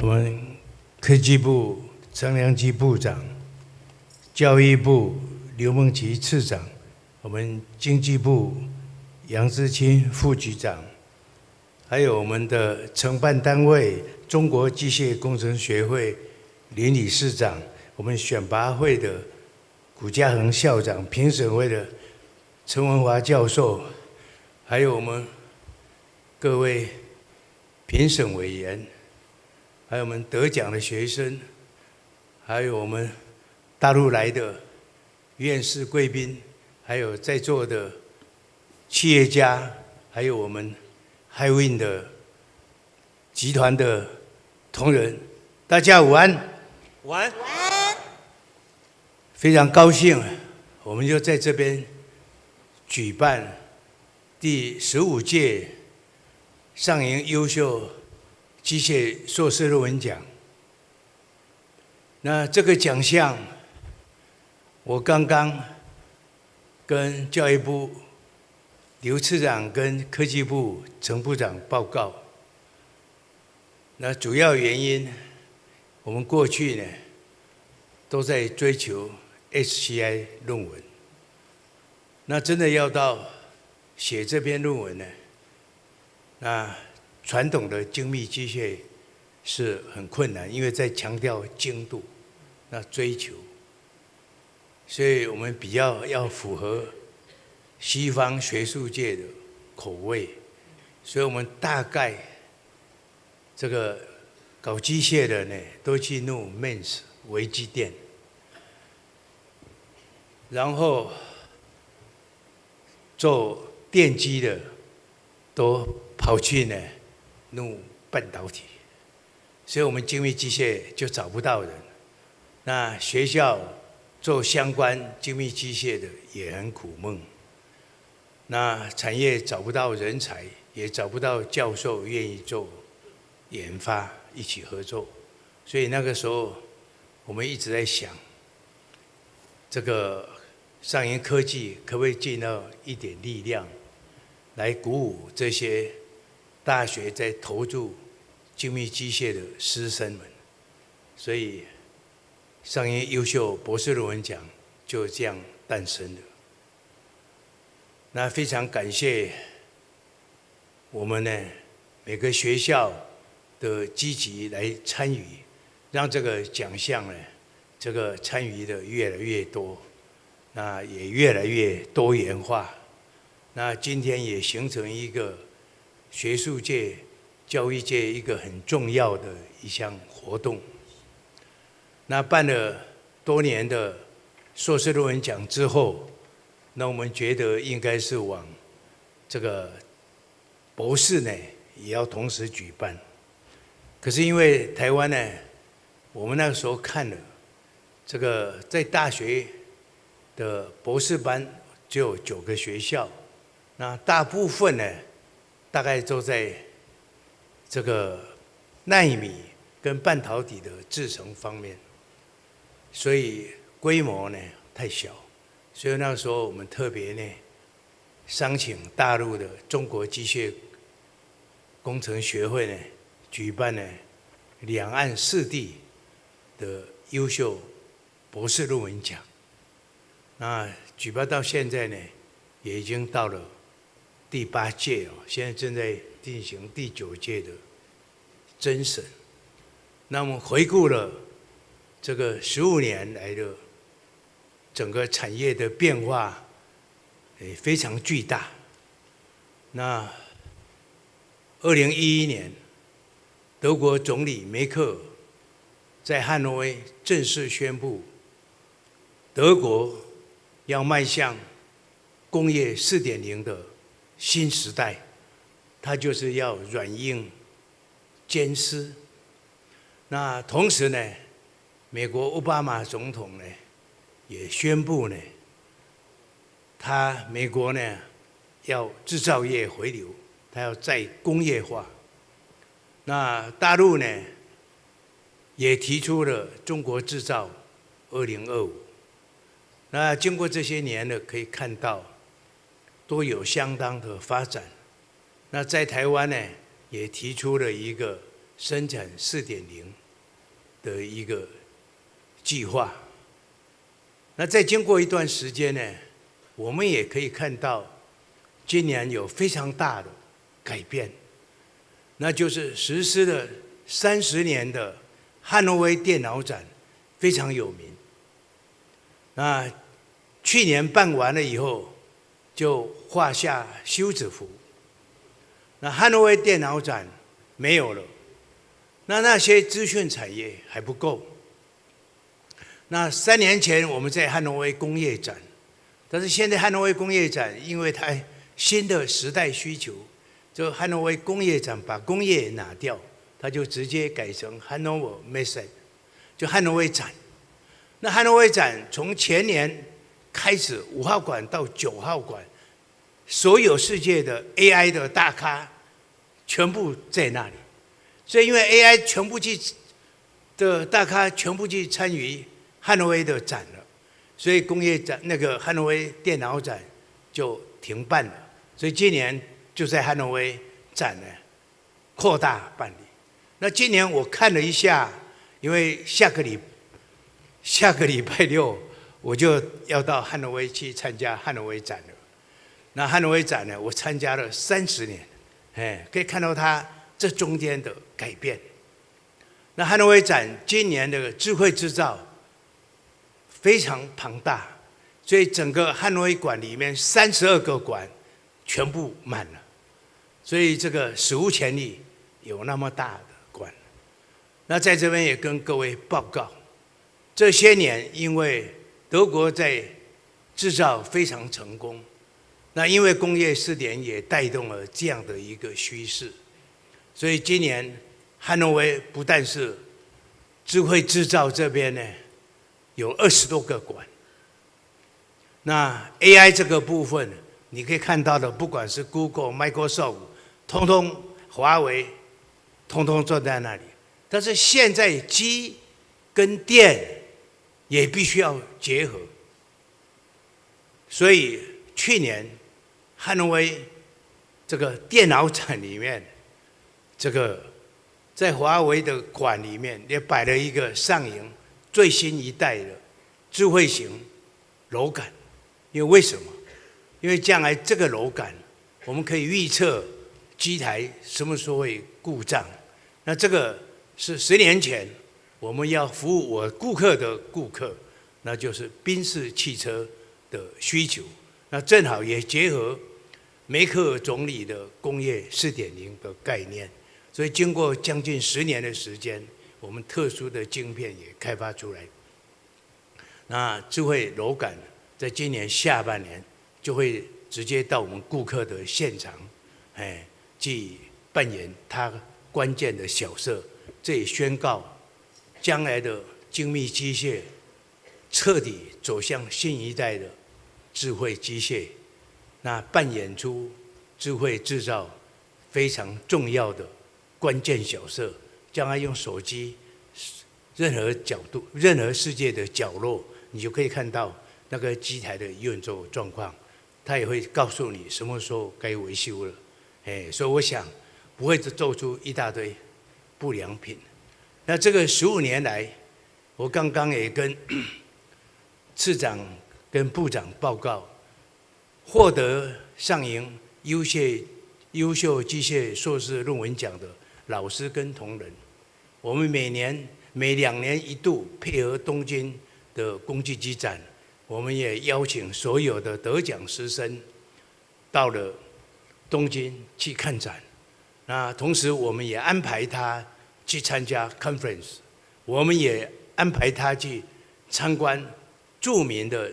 们科技部陈良基部长、教育部刘梦琪次长，我们经济部杨志清副局长，还有我们的承办单位中国机械工程学会林理事长，我们选拔会的古家恒校长，评审会的陈文华教授，还有我们各位评审委员，还有我们得奖的学生，还有我们大陆来的院士贵宾，还有在座的企业家，还有我们 HiWin 的集团的同仁，大家午安。午安。非常高兴，我们就在这边举办第15届上营优秀机械硕士论文奖。那这个奖项，我刚刚跟教育部刘次长跟科技部陈部长报告。那主要原因，我们过去呢都在追求 SCI 论文。那真的要到写这篇论文呢，那传统的精密机械是很困难，因为在强调精度，那追求，所以我们比较要符合西方学术界的口味，所以我们大概这个搞机械的呢，都进入 MENS 微机电，然后做电机的都跑去呢弄半导体，所以我们精密机械就找不到人。那学校做相关精密机械的也很苦闷，那产业找不到人才，也找不到教授愿意做研发一起合作，所以那个时候我们一直在想，这个上研科技可不可以尽到一点力量，来鼓舞这些大学在投入精密机械的师生们，所以上研优秀博士论文奖就这样诞生了。那非常感谢我们呢每个学校的积极来参与，让这个奖项呢，这个参与的越来越多，那也越来越多元化。那今天也形成一个学术界、教育界一个很重要的一项活动。那办了多年的硕士论文奖之后，那我们觉得应该是往这个博士呢也要同时举办。可是因为台湾呢，我们那个时候看了这个在大学的博士班只有9个学校，那大部分呢大概都在这个奈米跟半导体的制程方面，所以规模呢太小，所以那个时候我们特别呢商请大陆的中国机械工程学会呢举办呢两岸4地的优秀博士论文奖。那举办到现在呢，也已经到了第8届哦，现在正在进行第9届的甄审。那么回顾了这个15年来的整个产业的变化，也非常巨大。那2011年，德国总理梅克尔在汉诺威正式宣布，德国要迈向工业4.0的新时代，它就是要软硬兼施。那同时呢，美国奥巴马总统呢也宣布呢，美国呢要制造业回流，它要再工业化。那大陆呢也提出了中国制造2025。那经过这些年呢，可以看到都有相当的发展。那在台湾呢，也提出了一个生产4.0的一个计划。那再经过一段时间呢，我们也可以看到，今年有非常大的改变，那就是实施了30年的汉诺威电脑展，非常有名。那去年办完了以后，就画下休止符。那汉诺威电脑展没有了，那些资讯产业还不够。那3年前我们在汉诺威工业展，但是现在汉诺威工业展因为它新的时代需求，就汉诺威工业展把工业拿掉，它就直接改成 Hannover Messe， 就汉诺威展。那汉诺威展从前年开始5号馆到9号馆，所有世界的 AI 的大咖全部在那里。所以因为 AI 全部的大咖全部去参与汉诺威的展了，所以工业展那个汉诺威电脑展就停办了。所以今年就在汉诺威展呢扩大办理。那今年我看了一下，因为下个礼拜六我就要到汉诺威去参加汉诺威展了。那汉诺威展呢，我参加了30年，可以看到它这中间的改变。那汉诺威展今年的智慧制造非常庞大，所以整个汉诺威馆里面32个馆全部满了，所以这个史无前例有那么大的馆。那在这边也跟各位报告，这些年因为德国在制造非常成功，那因为工业4.0也带动了这样的一个趋势，所以今年汉诺威不但是智慧制造这边呢有20多个馆，那 AI 这个部分你可以看到的，不管是 Google、Microsoft， 通通华为，通通坐在那里。但是现在机跟电也必须要结合，所以去年汉诺威这个电脑展里面，这个在华为的馆里面也摆了一个上影最新一代的智慧型楼感。因为为什么？因为将来这个楼感我们可以预测机台什么时候会故障。那这个是10年前我们要服务我顾客的顾客，那就是宾士汽车的需求。那正好也结合梅克尔总理的工业4.0的概念，所以经过将近10年的时间，我们特殊的晶片也开发出来。那智慧楼感在今年下半年就会直接到我们顾客的现场，去扮演它关键的角色。这也宣告将来的精密机械彻底走向新一代的智慧机械，那扮演出智慧制造非常重要的关键角色。将来用手机，任何角度、任何世界的角落，你就可以看到那个机台的运作状况，它也会告诉你什么时候该维修了。所以我想不会做出一大堆不良品。那这个15年来，我刚刚也跟次长跟部长报告，获得上银优秀机械硕士论文奖的老师跟同仁，我们每2年一度配合东京的工具机展，我们也邀请所有的得奖师生到了东京去看展。那同时我们也安排他去参加 conference， 我们也安排他去参观著名的